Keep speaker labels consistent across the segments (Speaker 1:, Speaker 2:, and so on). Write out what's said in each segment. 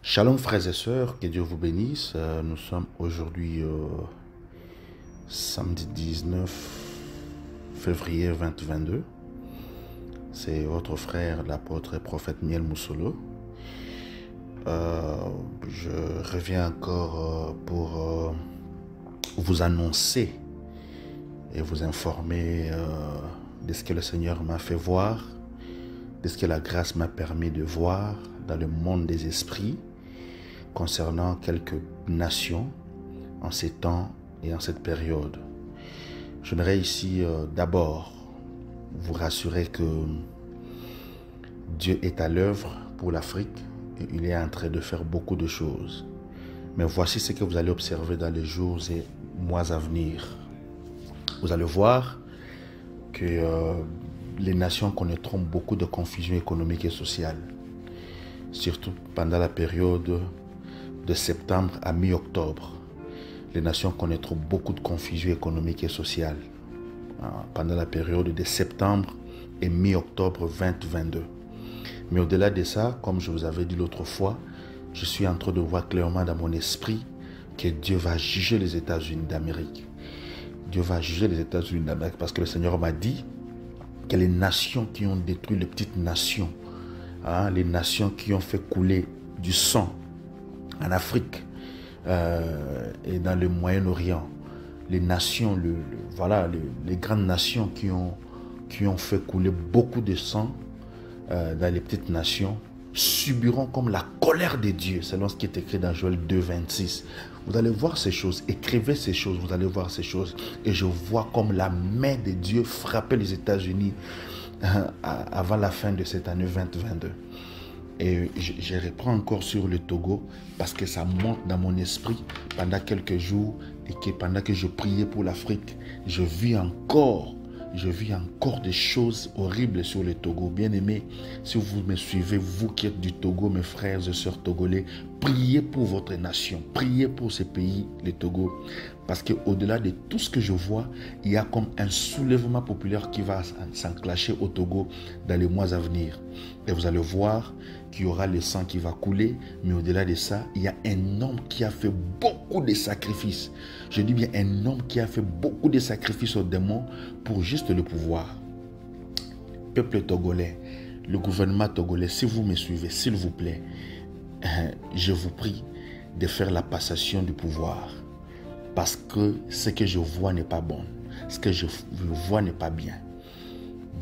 Speaker 1: Shalom frères et sœurs, que Dieu vous bénisse. Nous sommes aujourd'hui samedi 19 février 2022. C'est votre frère, l'apôtre et prophète Miel Moussolo. Je reviens encore pour vous annoncer et vous informer de ce que le Seigneur m'a fait voir, de ce que la grâce m'a permis de voir dans le monde des esprits, concernant quelques nations en ces temps et en cette période. J'aimerais ici d'abord vous rassurer que Dieu est à l'œuvre pour l'Afrique et il est en train de faire beaucoup de choses. Mais voici ce que vous allez observer dans les jours et mois à venir. Vous allez voir que les nations connaîtront beaucoup de confusion économique et sociale, surtout pendant la période de septembre à mi-octobre. Les nations connaîtront beaucoup de confusion économique et sociale pendant la période de septembre et mi-octobre 2022. Mais au-delà de ça, comme je vous avais dit l'autre fois, je suis en train de voir clairement dans mon esprit que Dieu va juger les États-Unis d'Amérique. Dieu va juger les États-Unis d'Amérique parce que le Seigneur m'a dit que les nations qui ont détruit les petites nations, les nations qui ont fait couler du sang en Afrique et dans le Moyen-Orient, les nations, les grandes nations qui ont fait couler beaucoup de sang dans les petites nations, subiront comme la colère de Dieu, selon ce qui est écrit dans Joël 2, 26. Vous allez voir ces choses, écrivez ces choses, vous allez voir ces choses. Et je vois comme la main de Dieu frapper les États-Unis avant la fin de cette année 2022. Et je reprends encore sur le Togo parce que ça monte dans mon esprit pendant quelques jours et que pendant que je priais pour l'Afrique, je vis encore des choses horribles sur le Togo. Bien aimé, si vous me suivez, vous qui êtes du Togo, mes frères et sœurs togolais, priez pour votre nation, priez pour ce pays, le Togo. Parce qu'au-delà de tout ce que je vois, il y a comme un soulèvement populaire qui va s'enclencher au Togo dans les mois à venir. Et vous allez voir qu'il y aura le sang qui va couler, mais au-delà de ça, il y a un homme qui a fait beaucoup de sacrifices. Je dis bien un homme qui a fait beaucoup de sacrifices aux démons pour juste le pouvoir. Peuple togolais, le gouvernement togolais, si vous me suivez, s'il vous plaît, je vous prie de faire la passation du pouvoir. Parce que ce que je vois n'est pas bon. Ce que je vois n'est pas bien.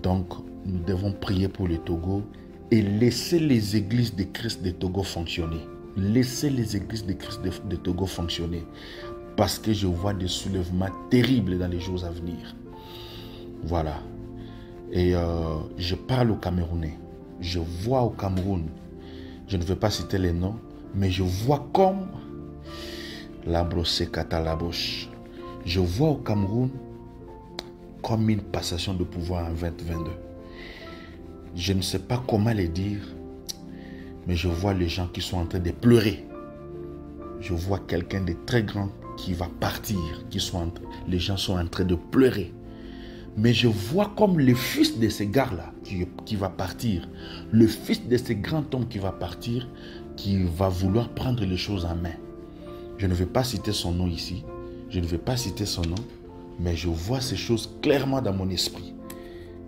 Speaker 1: Donc, nous devons prier pour le Togo et laisser les églises de Christ de Togo fonctionner. Laissez les églises de Christ de Togo fonctionner. Parce que je vois des soulèvements terribles dans les jours à venir. Voilà. Et je parle aux Camerounais. Je vois au Cameroun, je ne vais pas citer les noms, mais je vois comme la brossée catalaboche. Je vois au Cameroun comme une passation de pouvoir en 2022. Je ne sais pas comment le dire, mais je vois les gens qui sont en train de pleurer. Je vois quelqu'un de très grand qui va partir, les gens sont en train de pleurer. Mais je vois comme le fils de ces gars-là qui va partir, le fils de ce grand homme qui va partir, qui va vouloir prendre les choses en main. Je ne vais pas citer son nom ici, je ne vais pas citer son nom, mais je vois ces choses clairement dans mon esprit.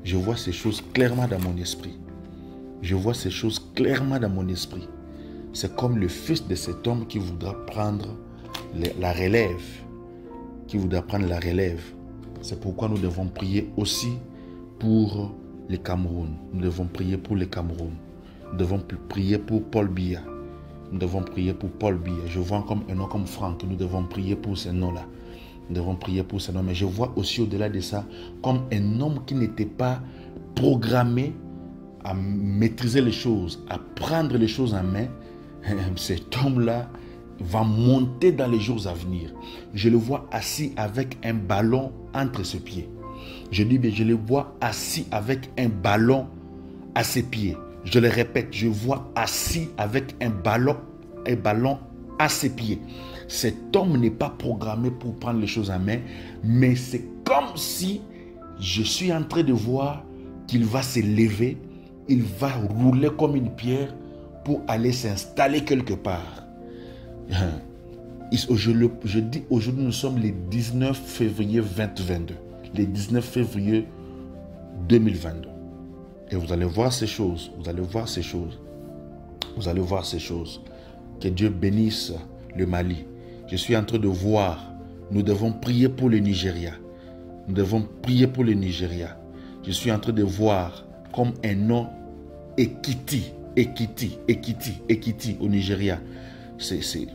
Speaker 1: Je vois ces choses clairement dans mon esprit. Je vois ces choses clairement dans mon esprit. C'est comme le fils de cet homme qui voudra prendre la relève. Qui voudra prendre la relève. C'est pourquoi nous devons prier aussi pour le Cameroun. Nous devons prier pour le Cameroun. Nous devons prier pour Paul Biya. Nous devons prier pour Paul Biya. Je vois comme un nom comme Franck. Nous devons prier pour ce nom-là. Nous devons prier pour ce nom. Mais je vois aussi au-delà de ça comme un homme qui n'était pas programmé à maîtriser les choses, à prendre les choses en main. Cet homme-là va monter dans les jours à venir. Je le vois assis avec un ballon entre ses pieds. Je dis bien, je le vois assis avec un ballon à ses pieds. Je le répète, je vois assis avec un ballon à ses pieds. Cet homme n'est pas programmé pour prendre les choses en main, mais c'est comme si je suis en train de voir qu'il va se lever, il va rouler comme une pierre pour aller s'installer quelque part. Je dis aujourd'hui, nous sommes le 19 février 2022. Le 19 février 2022. Et vous allez voir ces choses. Vous allez voir ces choses. Vous allez voir ces choses. Que Dieu bénisse le Mali. Je suis en train de voir. Nous devons prier pour le Nigeria. Nous devons prier pour le Nigeria. Je suis en train de voir comme un nom Ekiti au Nigeria.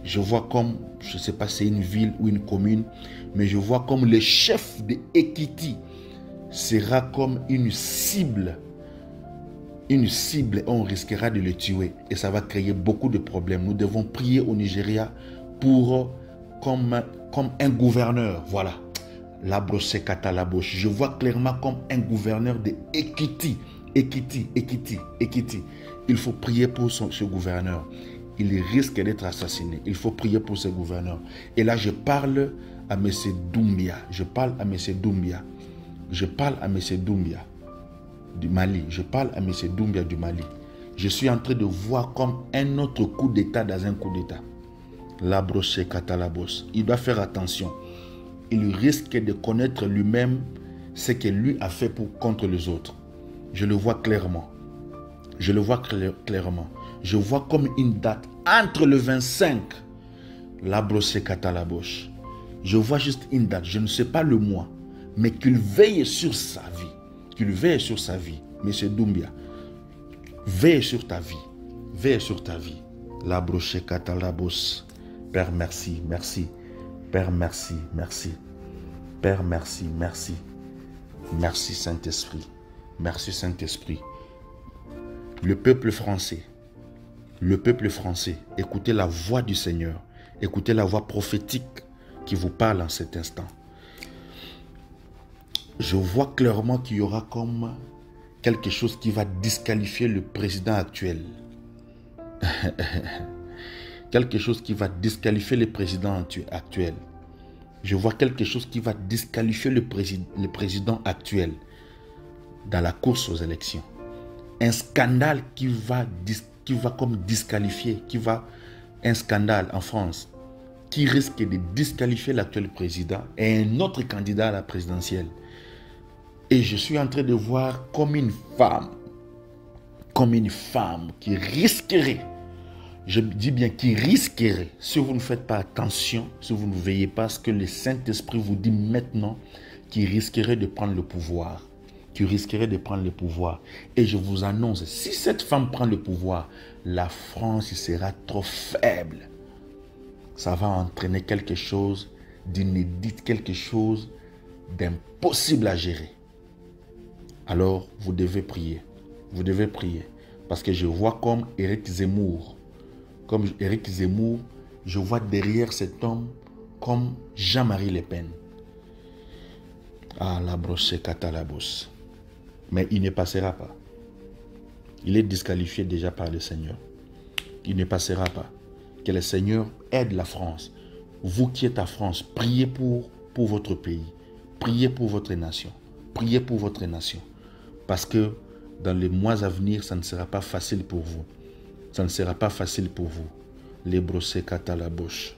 Speaker 1: Je vois comme, je ne sais pas si c'est une ville ou une commune, mais je vois comme le chef de Ekiti sera comme une cible. Une cible, on risquera de le tuer et ça va créer beaucoup de problèmes. Nous devons prier au Nigeria pour comme un gouverneur. Voilà. Je vois clairement comme un gouverneur de Ekiti. Il faut prier pour ce gouverneur. Il risque d'être assassiné. Il faut prier pour ce gouverneur. Et là, je parle à M. Doumbia. Je parle à M. Doumbia du Mali. Je parle à M. Doumbia du Mali. Je suis en train de voir comme un autre coup d'État dans un coup d'État. Il doit faire attention. Il risque de connaître lui-même ce que lui a fait contre les autres. Je le vois clairement. Je le vois clairement. Je vois comme une date entre le 25, je vois juste une date, je ne sais pas le mois, mais qu'il veille sur sa vie. Qu'il veille sur sa vie. Monsieur Doumbia, veille sur ta vie. Veille sur ta vie. Père, merci, merci. Père, merci, merci. Père, merci, merci. Merci Saint-Esprit. Merci Saint-Esprit. Le peuple français, écoutez la voix du Seigneur. Écoutez la voix prophétique qui vous parle en cet instant. Je vois clairement qu'il y aura comme quelque chose qui va disqualifier le président actuel. Quelque chose qui va disqualifier le président actuel. Je vois quelque chose qui va disqualifier le président actuel dans la course aux élections. Un scandale qui va comme disqualifier, un scandale en France qui risque de disqualifier l'actuel président et un autre candidat à la présidentielle. Et je suis en train de voir comme une femme qui risquerait, je dis bien qui risquerait, si vous ne faites pas attention, si vous ne veillez pas à ce que le Saint-Esprit vous dit maintenant, qui risquerait de prendre le pouvoir. Qui risquerait de prendre le pouvoir. Et je vous annonce, si cette femme prend le pouvoir, la France sera trop faible. Ça va entraîner quelque chose d'inédit, quelque chose d'impossible à gérer. Alors, vous devez prier. Vous devez prier. Parce que je vois comme Éric Zemmour. Comme Éric Zemmour, je vois derrière cet homme comme Jean-Marie Le Pen. Ah, la brosse katalabos. Mais il ne passera pas. Il est disqualifié déjà par le Seigneur. Il ne passera pas. Que le Seigneur aide la France. Vous qui êtes à France, priez pour votre pays. Priez pour votre nation. Priez pour votre nation. Parce que dans les mois à venir, ça ne sera pas facile pour vous. Ça ne sera pas facile pour vous. Les brossés katalabos.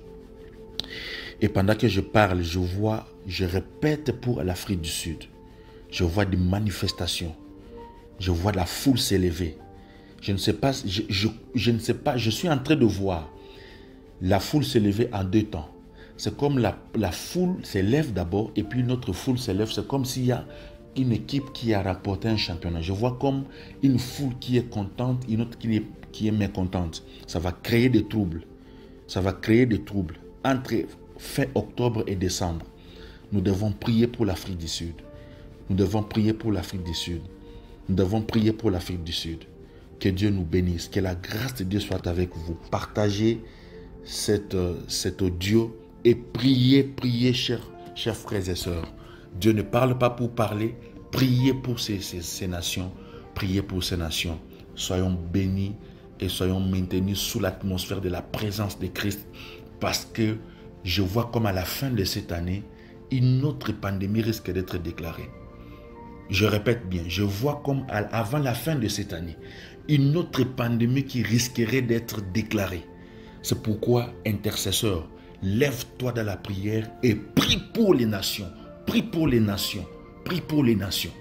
Speaker 1: Et pendant que je parle, je répète pour l'Afrique du Sud. Je vois des manifestations. Je vois la foule s'élever. Je ne sais pas, je suis en train de voir la foule s'élever en deux temps. C'est comme la foule s'élève d'abord et puis une autre foule s'élève. C'est comme s'il y a une équipe qui a remporté un championnat. Je vois comme une foule qui est contente, une autre qui est mécontente. Ça va créer des troubles. Ça va créer des troubles. Entre fin octobre et décembre, nous devons prier pour l'Afrique du Sud. Nous devons prier pour l'Afrique du Sud. Nous devons prier pour l'Afrique du Sud. Que Dieu nous bénisse. Que la grâce de Dieu soit avec vous. Partagez cet audio et priez, chers frères et sœurs. Dieu ne parle pas pour parler. Priez pour ces nations. Priez pour ces nations. Soyons bénis et soyons maintenus sous l'atmosphère de la présence de Christ. Parce que je vois comme à la fin de cette année, une autre pandémie risque d'être déclarée. Je répète bien, je vois comme avant la fin de cette année, une autre pandémie qui risquerait d'être déclarée. C'est pourquoi, intercesseur, lève-toi dans la prière et prie pour les nations. Prie pour les nations. Prie pour les nations.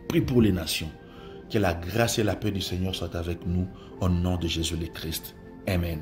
Speaker 1: Prie pour les nations. Que la grâce et la paix du Seigneur soient avec nous au nom de Jésus le Christ. Amen.